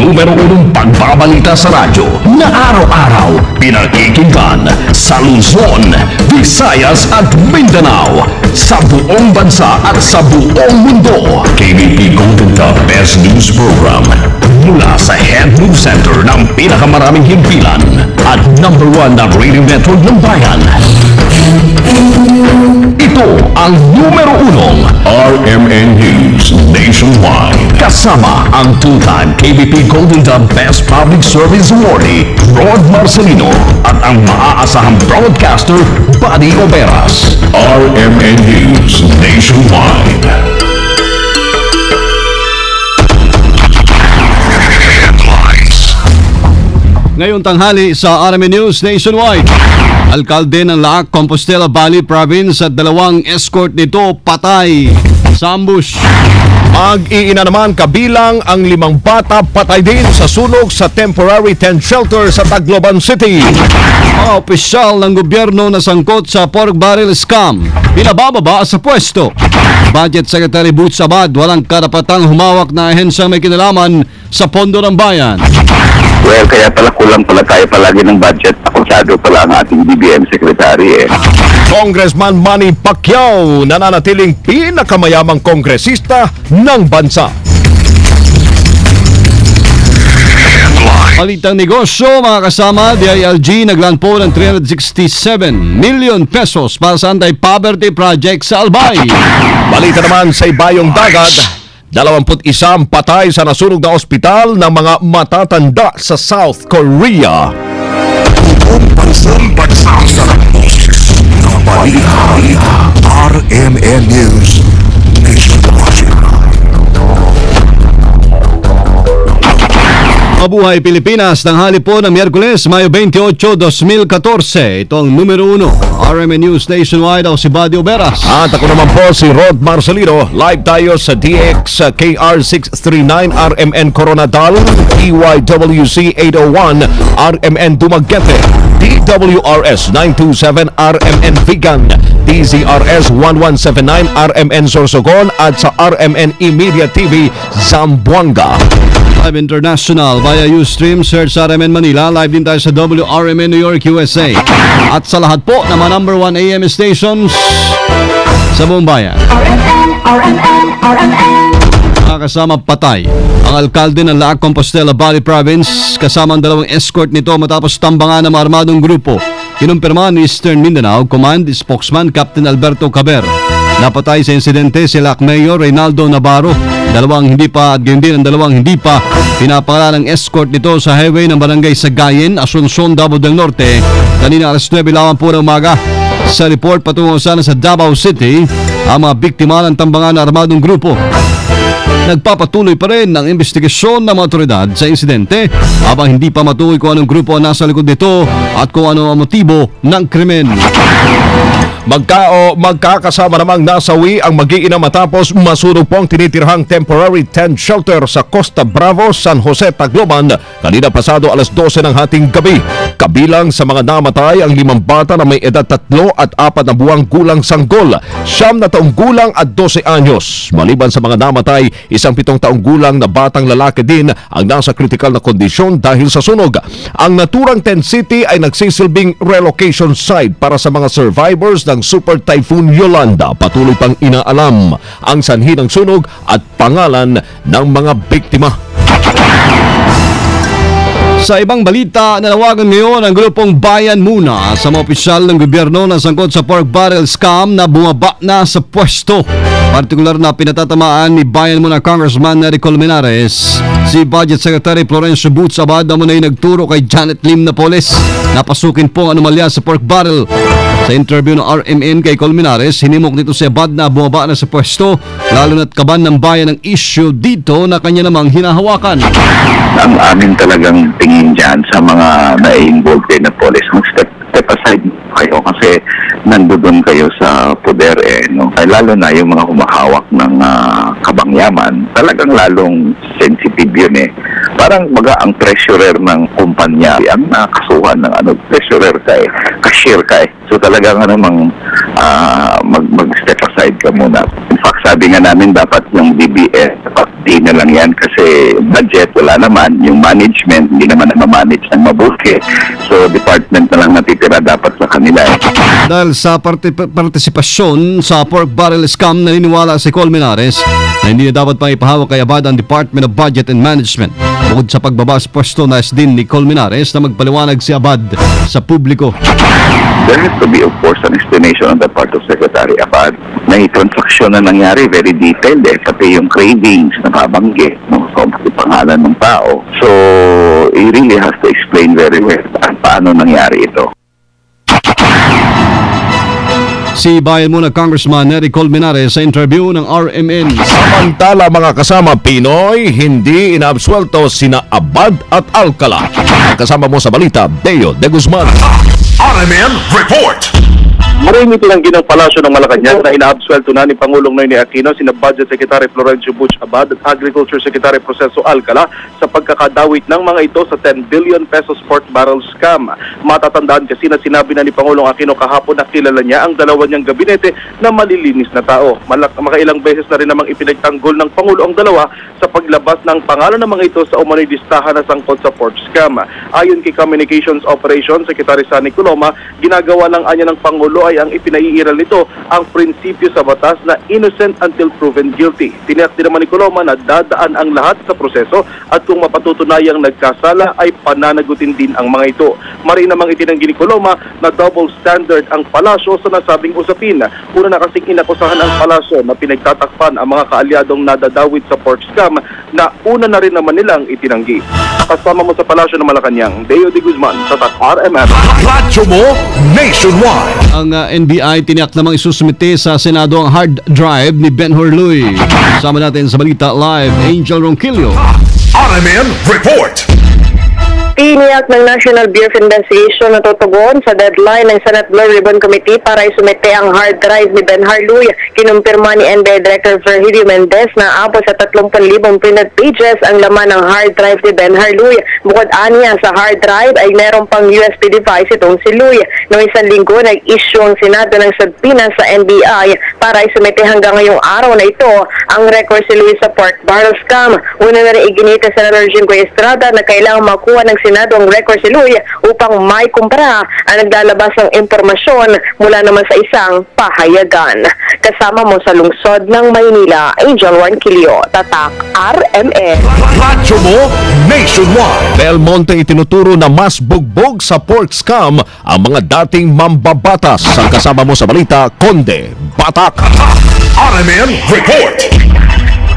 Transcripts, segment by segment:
numero 1 pagbabalita sa radyo na araw-araw pinakikinggan sa Luzon, Visayas at Mindanao, sa buong bansa at sa buong mundo. KBP Golden Dog Best News Program mula sa Head News Center ng pinakamaraming himpilan at number 1 na radio network ng bayan. Ito ang numero 1 RMN News Nationwide. Kasama ang two-time KBP Golden Dog Best Public Service Awardee Rod Marcelino at ang maaasahang broadcaster Buddy Oberas. RMN News Nationwide. Ngayong tanghali sa RMN News Nationwide, alkalde ng Laak, Compostela Valley Province at dalawang escort nito patay sa ambush. Mag-iina naman kabilang ang 5 bata patay din sa sunog sa temporary tent shelter sa Tacloban City. Mga opisyal ng gobyerno na sangkot sa pork barrel scam pinabababa sa pwesto. Budget Secretary Boots Abad walang karapatang humawak na ahensyang may kinalaman sa pondo ng bayan. Well, kaya pala kulang pala tayo palagi ng budget. Akusado pala ang ating BBM Secretary Congressman Manny Pacquiao nananatiling pinakamayamang kongresista ng bansa. Palitang negosyo, mga kasama, DILG naglaan po ng 367 million pesos para sa anti-poverty project sa Albay. Balita naman sa ibayong dagat, 21 patay sa nasunog na ospital ng mga matatanda sa South Korea. Buong bansang pagsasarap ng balita. RMN News Nationwide. Mabuhay Pilipinas, tanghali po ng Miyerkules, Mayo 28, 2014. Ito ang numero 1, RMN News Nationwide. Ako si Buddy Oberas. At ako naman po si Rod Marcelino. Live tayo sa DX KR639 RMN Coronadal, EYWC 801 RMN Dumaguete, DWRS 927 RMN Vigan, DZRS 1179 RMN Sorsogon at sa RMN Media TV Zamboanga. Live International via Ustream, search RMN Manila. Live din tayo sa WRMN New York, USA. At sa lahat po ng mga number 1 AM stations sa buong bayan. Kasama patay ang alkalde ng Laak, Compostela Valley Province kasama ang dalawang escort nito matapos tambangan ng armadong grupo. Kinumpirma ni Eastern Mindanao Command spokesman Captain Alberto Caber. Napatay sa insidente si Laak Mayor Reynaldo Navarro. Dalawang hindi pa pinapakala ng escort nito sa highway ng barangay Sagayen, Asuncion, Davao del Norte. Kanina alas 9 lamang po ng umaga. Sa report patungo sana sa Davao City ang mga biktima ng tambangan ng armadong grupo. Nagpapatuloy pa rin ang investigasyon ng mga otoridad sa insidente habang hindi pa matukoy kung anong grupo ang nasa likod nito at kung ano ang motibo ng krimen. Magkakasama namang nasawi ang mag-iina matapos masunog po ang tinitirhang temporary tent shelter sa Costa Bravo, San Jose, Tacloban kanina pasado alas 12 ng hating gabi. Kabilang sa mga namatay ang 5 bata na may edad 3 at 4 na buwang gulang sanggol, 9 na taong gulang at 12 anyos. Maliban sa mga namatay, isang 7 taong gulang na batang lalaki din ang nasa critical na kondisyon dahil sa sunog. Ang naturang tent city ay nagsisilbing relocation site para sa mga survivors ng Super Typhoon Yolanda. Patuloy pang inaalam ang sanhi ng sunog at pangalan ng mga biktima. Sa ibang balita, nanawagan ngayon ang grupong Bayan Muna sa mga opisyal ng gobyerno na sangkot sa pork barrel scam na bumaba na sa pwesto. Partikular na pinatatamaan ni Bayan Muna Congressman Nery Colmenares si Budget Secretary Florencio Boots Abad na muna ay nagturo kay Janet Lim Napoles na pasukin po ang anomalya sa pork barrel. Sa interview ng RMN kay Colmenares, hinimok nito si Abad na bumaba na sa pwesto lalo na't kaban ng bayan ng issue dito na kanya namang hinahawakan. Ang amin talagang tingin dyan sa mga na-involved din na police, mag-step aside kayo kasi nandoon kayo sa poder no? Ay, lalo na yung mga humahawak ng kabangyaman, talagang lalong sensitive yun para Parang ang treasurer ng kumpanya ang nakasuhan ng treasurer ka cashier ka So talagang mag-step aside ka muna. In fact, sabi nga namin dapat yung DBS, dapat di na lang yan kasi budget wala naman, yung management hindi naman na-manage ng mabuti. So department na lang natitira dapat sa kanila. Dahil sa partisipasyon sa pork barrel scam, naniniwala si Colmenares na hindi na dapat pang ipahawak kay Abad ang Department of Budget and Management. Bukod sa pagbaba sa pwesto, nais din ni Colmenares na magpaliwanag si Abad sa publiko. There has to be, of course, an explanation on the part of Secretary Abad. May transaksyon na nangyari, very detailed pati yung cravings na nabanggit, sa pangalan ng tao. So, he really has to explain very well paano nangyari ito. Si Bayan Muna Congressman Nery Colmenares sa interview ng RMN. Samantala mga kasama Pinoy, hindi inaabsuelto sina Abad at Alcala. Kasama mo sa balita, Deo de Guzman. RMN Report! Maraming itinanggi ng Palasyo ng Malacanang na inaabsuelto na ni Pangulong Noynoy Aquino sina Budget Secretary Florencio Butch Abad at Agriculture Secretary Proceso Alcala sa pagkakadawit ng mga ito sa 10 billion pesos pork barrel scam. Matatandaan kasi na sinabi na ni Pangulong Aquino kahapon na kilala niya ang dalawa niyang gabinete na malilinis na tao. Makailang beses na rin namang ipinagtanggol ng Pangulo ang dalawa sa paglabas ng pangalan ng mga ito sa umano'y listahan na sangkot sa pork scam. Ayon kay Communications Operations Secretary Sunny Coloma, ginagawa ng anya ng Pangulo ay ang ipinaiiral nito ang prinsipyo sa batas na innocent until proven guilty. Tiniyak din naman ni Coloma na dadaan ang lahat sa proseso at kung mapatutunayang nagkasala ay pananagutin din ang mga ito. Marin namang itinanggi ni Coloma na double standard ang Palasyo sa nasabing usapin. Una na kasing inakusahan ang Palasyo na pinagtatakpan ang mga kaalyadong nadadawit sa pork scam na una na rin naman nilang itinanggi. Kasama mo sa Palasyo ng Malacanang, Deo de Guzman sa TAC RMN. Radyo mo nationwide. Ang NBI tiniyak namang isusumite sa Senado ang hard drive ni Ben Horluy. Kasama natin sa Balita Live, Angel Ronquillo. RMN Report! Tiniyak ng National Bureau of Investigation na tutugon sa deadline ng Senate Blue Ribbon Committee para isumite ang hard drive ni Ben Harluy. Kinumpirma ni NBI Director Virgilio Mendez na abot sa 30,000 printed pages ang laman ng hard drive ni Ben Harluy. Bukod aniya sa hard drive ay meron pang USB device itong si Luy. Noong isang linggo, nag-issue ang Senado ng subpoena sa NBI para isumite hanggang ngayong araw na ito ang record si Luy sa pork barrel scam. Una na rin iginita sa Senator Jingo Estrada na kailangang makuha ng Senado ang record si Luy upang may kumpara ang naglalabas ng impormasyon mula naman sa isang pahayagan. Kasama mo sa lungsod ng Maynila, Angel Ronquillo, Tatak RMN. Radyo mo nationwide. Del Monte itinuturo na mas bugbog sa pork scam ang mga dating mambabatas. Ang kasama mo sa balita, Conde Batak. RMN Report!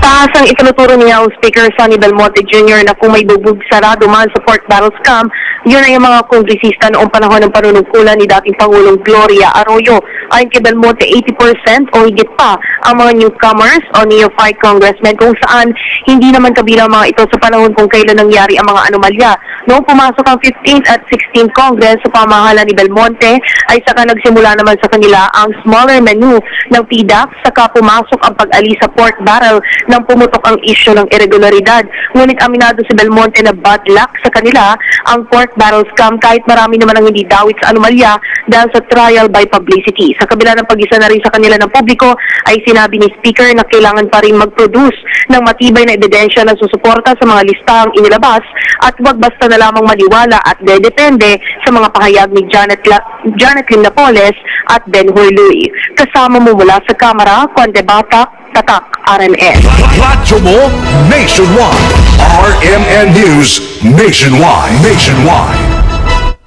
Taas ang itinuturo ni House Speaker Sonny Belmonte Jr. na kung may bubog sarado man sa pork barrel scam, yun ay ang mga kongresista noong panahon ng panunungkulan ni dating Pangulong Gloria Arroyo. Ayon kay Belmonte, 80% o higit pa ang mga newcomers o neophyte congressmen kung saan hindi naman kabilang mga ito sa panahon kung kailan nangyari ang mga anomalya. Noong pumasok ang 15th at 16th Congress sa pamahalaan ni Belmonte, ay saka nagsimula naman sa kanila ang smaller menu ng PDAC, saka pumasok ang pag-alis sa pork barrel nang pumutok ang isyu ng irregularidad. Ngunit aminado si Belmonte na bad luck sa kanila ang pork barrel scam kahit marami naman ang hindi dawit sa anomalya dahil sa trial by publicity. Sa kabila ng pag-isa na rin sa kanila ng publiko, ay sinabi ni Speaker na kailangan pa rin mag-produce ng matibay na ebidensya na susuporta sa mga listahang inilabas at huwag basta na lamang maniwala at dedepende sa mga pahayag ni Janet Lim Napoles at Ben Horluy. Kasama mo mula sa Kamara, Conde Batak, Tatak RMN. Radyo mo nationwide. RMN News Nationwide.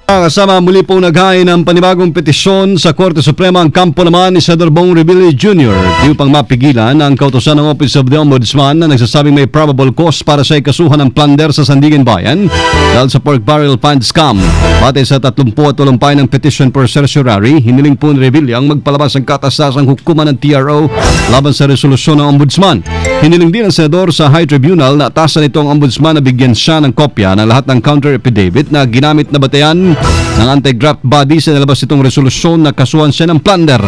Kasama muli pong naghain ng panibagong petisyon sa Korte Suprema ang kampo naman ni Senador Bong Revilla Jr. Di upang mapigilan ang kautosan ng Office of the Ombudsman na nagsasabing may probable cause para sa ikasuhan ng plunder sa Sandigan Bayan dahil sa pork barrel fund scam. Batay sa 38 payo ng petition for certiorari, hiniling po ni Revilla ang magpalabas ng katasasang hukuman ng TRO laban sa resolusyon ng Ombudsman. Hiniling din ng Senador sa High Tribunal na atasan nito ang Ombudsman na bigyan siya ng kopya ng lahat ng counter affidavit na ginamit na batayan ng anti-graft body sa nalabas itong resolusyon na kasuhan siya ng plunder.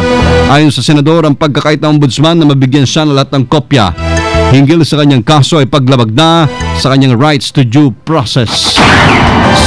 Ayon sa Senador, ang pagkakait ng Ombudsman na mabigyan siya ng lahat ng kopya hinggil sa kanyang kaso ay paglabag na sa kanyang rights to due process.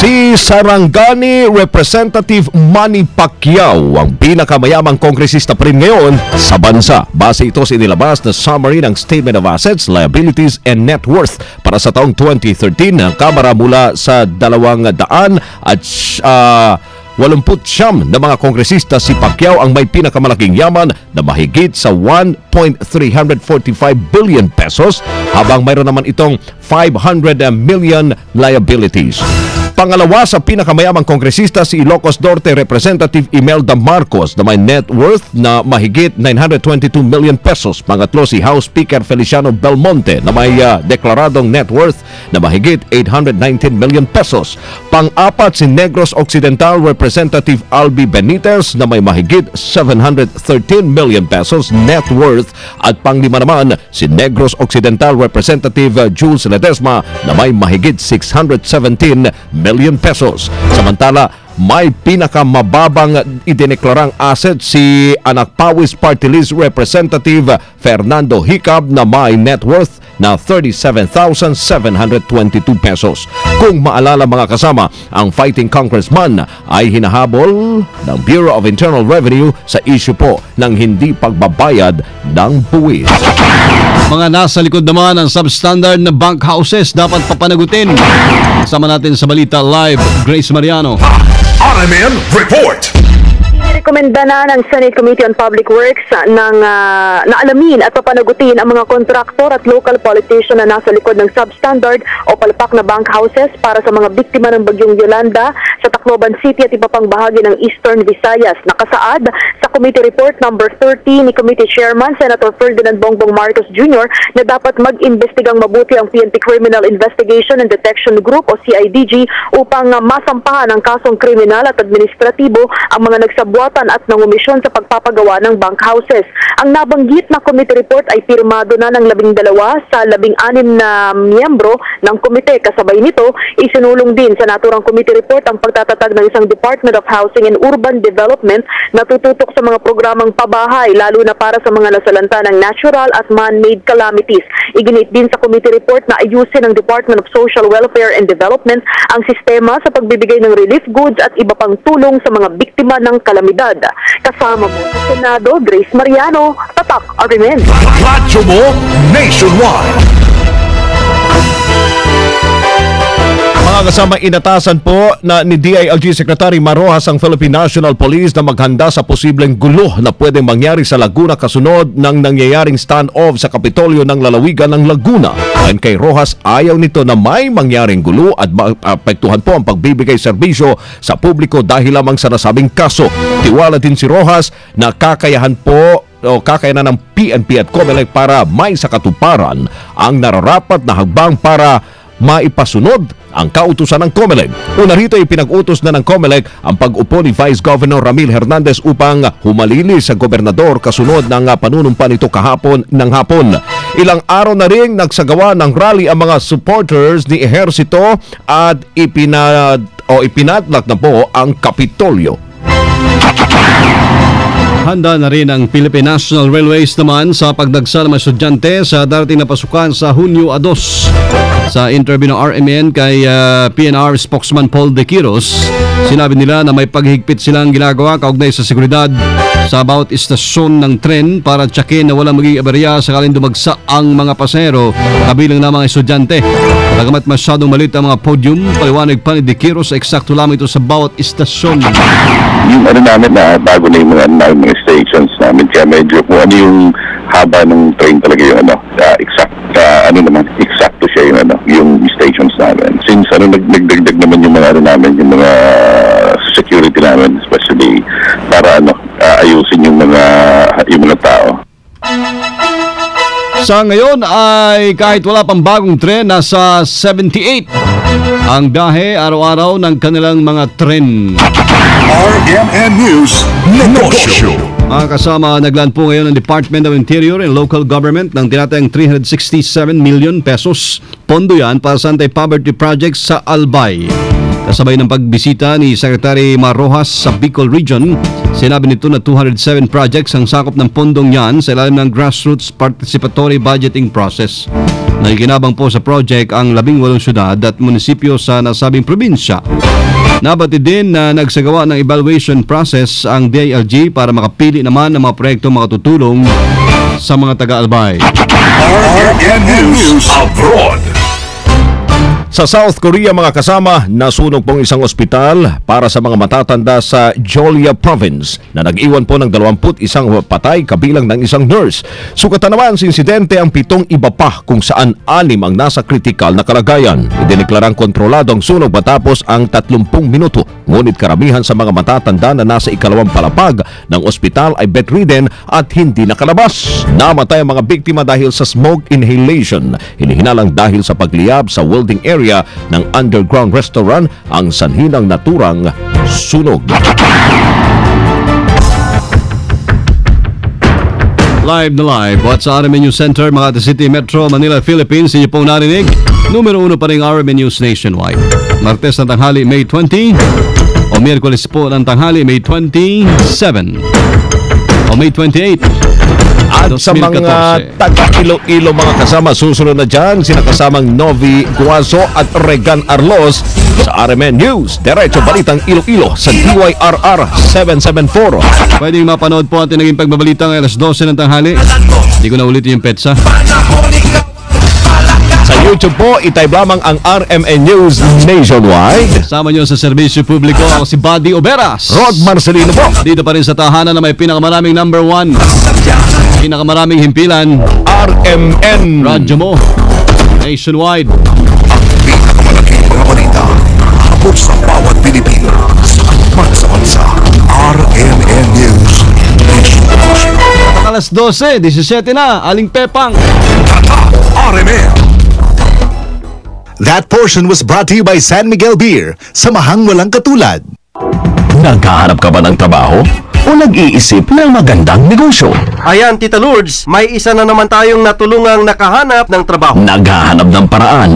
Si Sarangani Representative Manny Pacquiao ang pinakamayamang kongresista pa rin ngayon sa bansa. Base ito sa inilabas na summary ng Statement of Assets, Liabilities and Net Worth para sa taong 2013 ng Kamara mula sa 289 na mga kongresista. Si Pacquiao ang may pinakamalaking yaman na mahigit sa 1.345 billion pesos habang mayroon naman itong 500 million liabilities. Pangalawa sa pinakamayamang kongresista si Ilocos Norte Representative Imelda Marcos na may net worth na mahigit 922 million pesos. Pangatlo si House Speaker Feliciano Belmonte na may deklaradong net worth na mahigit 819 million pesos. Pang-apat si Negros Occidental Representative Albi Benitez na may mahigit 713 million pesos net worth. At panglima naman si Negros Occidental Representative Jules Ledesma na may mahigit 617 million pesos. Samantala, may pinakamababang idineklarang asset si Anak Pawis Party List Representative Fernando Hicab na may net worth na 37,722 pesos. Kung maalala mga kasama, ang fighting congressman ay hinahabol ng Bureau of Internal Revenue sa issue po ng hindi pagbabayad ng buwis. Mga nasa likod naman ng substandard na bank houses dapat papanagutin. Kasama natin sa Balita Live, Grace Mariano. RMN Report. Rekomenda na ng Senate Committee on Public Works na alamin at papanagutin ang mga kontraktor at local politician na nasa likod ng substandard o palpak na bank houses para sa mga biktima ng bagyong Yolanda sa Tacloban City at iba pang bahagi ng Eastern Visayas. Nakasaad sa Committee Report number 30 ni Committee Chairman Senator Ferdinand Bongbong Marcos Jr. na dapat mag-imbestigang mabuti ang PNP Criminal Investigation and Detection Group o CIDG upang masampahan ng kasong kriminal at administratibo ang mga nagsabwat at nangumisyon sa pagpapagawa ng bank houses. Ang nabanggit na committee report ay pirmado na ng 12 sa 16 na miyembro ng komite. Kasabay nito, isinulong din sa naturang committee report ang pagtatatag ng isang Department of Housing and Urban Development na tututok sa mga programang pabahay, lalo na para sa mga nasalanta ng natural at man-made calamities. Iginit din sa committee report na ayusin ng Department of Social Welfare and Development ang sistema sa pagbibigay ng relief goods at iba pang tulong sa mga biktima ng kalamidad. Kasama mo sa Senado, Grace Mariano, Tatak RMN. Radyo mo nationwide. Mga kasama, inatasan po na ni DILG Secretary Marojas ang Philippine National Police na maghanda sa posibleng gulo na pwedeng mangyari sa Laguna kasunod ng nangyayaring stand-off sa Kapitolyo ng lalawigan ng Laguna. Ayon kay Rojas, ayaw nito na may mangyaring gulo at maapektuhan po ang pagbibigay serbisyo sa publiko dahil lamang sa nasabing kaso. Tiwala din si Rojas na kakayanan ng PNP at COMELEC para may sakatuparan ang nararapat na hagbang para maipasunod ang kautusan ng COMELEC. Una rito ay pinag-utos na ng COMELEC ang pag-upo ni Vice Governor Ramil Hernandez upang humalili sa gobernador kasunod ng panunumpa nito kahapon ng hapon. Ilang araw na rin nagsagawa ng rally ang mga supporters ni Ehersito at ipinatlak na po ang Kapitolyo. Handa na rin ang Philippine National Railways naman sa pagdagsa ng mga estudyante sa darating na pasukan sa Hunyo 2. Sa interview ng RMN kay PNR spokesman Paul De Quiros, sinabi nila na may paghigpit silang ginagawa kaugnay sa seguridad sa bawat istasyon ng tren para tsakin na walang magiging aberya sakaling dumagsa ang mga pasahero kabilang na mga estudyante. Bagamat masyadong maliit ang mga podium, paliwanag pa ni De Quiros, eksakto lamang ito sa bawat istasyon. Yung namin na bago na yung mga stations namin, kaya medyo kung ano yung haba ng train talaga yung eksakto siya yung stations namin. Since nagdagdag naman yung mga namin, yung mga security namin, especially para ayusin yung mga tao. Sa ngayon ay kahit wala pang bagong tren, nasa 78 ang biyahe araw-araw ng kanilang mga tren. RMN News Negosyo. Mga kasama, naglaan po ngayon ng Department of Interior and Local Government ng tinatayang 367 million pesos. Pondo yan para sa anti-poverty projects sa Albay. Kasabay ng pagbisita ni Secretary Mar Rojas sa Bicol Region, sinabi nito na 207 projects ang sakop ng pondong yan sa ilalim ng Grassroots Participatory Budgeting Process. Nakikinabang po sa project ang 18 syudad at munisipyo sa nasabing probinsya. Nabatid din na nagsagawa ng evaluation process ang DILG para makapili naman ng mga proyekto makatutulong sa mga taga-albay. RMN News Abroad. Sa South Korea mga kasama, nasunog pong isang ospital para sa mga matatanda sa Jeolla Province na nag-iwan po ng 21 patay kabilang ng isang nurse. Sukatan naman sa insidente ang 7 iba pa kung saan 6 ang nasa kritikal na kalagayan. Idineklarang kontrolado ang sunog matapos ang 30 minuto. Ngunit karamihan sa mga matatanda na nasa ikalawang palapag ng ospital ay bedridden at hindi nakalabas. Namatay ang mga biktima dahil sa smoke inhalation. Hinihinalang dahil sa pagliyab sa welding area ng underground restaurant ang sanhi ng naturang sunog. Live na live, what's sa RMN News Center, Makati City, Metro, Manila, Philippines. Inyo pong narinig. Numero 1 pa rin RMN News Nationwide. Martes ng tanghali, May 20. O Miyerkules po ng tanghali, May 27. O May 28. At sa mga taga-Iloilo mga kasama, susunod na dyan, sinakasamang Novi Guaso at Regan Arlos sa RMN News. Diretso Balitang Iloilo sa DYRR 774. Pwedeng mapanood po ang naging pagbabalita ng alas 12 ng tanghali. Hindi ko na ulitin yung petsa. Sa YouTube po, itype lamang ang RMN News Nationwide. Kasama nyo sa serbisyo publiko, ako si Buddy Oberas. Rod Marcelino po. Dito pa rin sa tahanan na may pinakamaraming number 1. Pinakamaraming himpilan. RMN Radyo mo. Nationwide. Pinakamalaking mga balita abot sa bawat Pilipino at sa bansa. RMN News Nationwide. Alas 12, 17 na. Aling Pepang. Tata RMN. That portion was brought to you by San Miguel Beer, samahang walang katulad. Naghahanap ka ba ng trabaho? O nag-iisip ng magandang negosyo? Ayan, Tita Lourdes, may isa na naman tayong natulungang nakahanap ng trabaho. Naghahanap ng paraan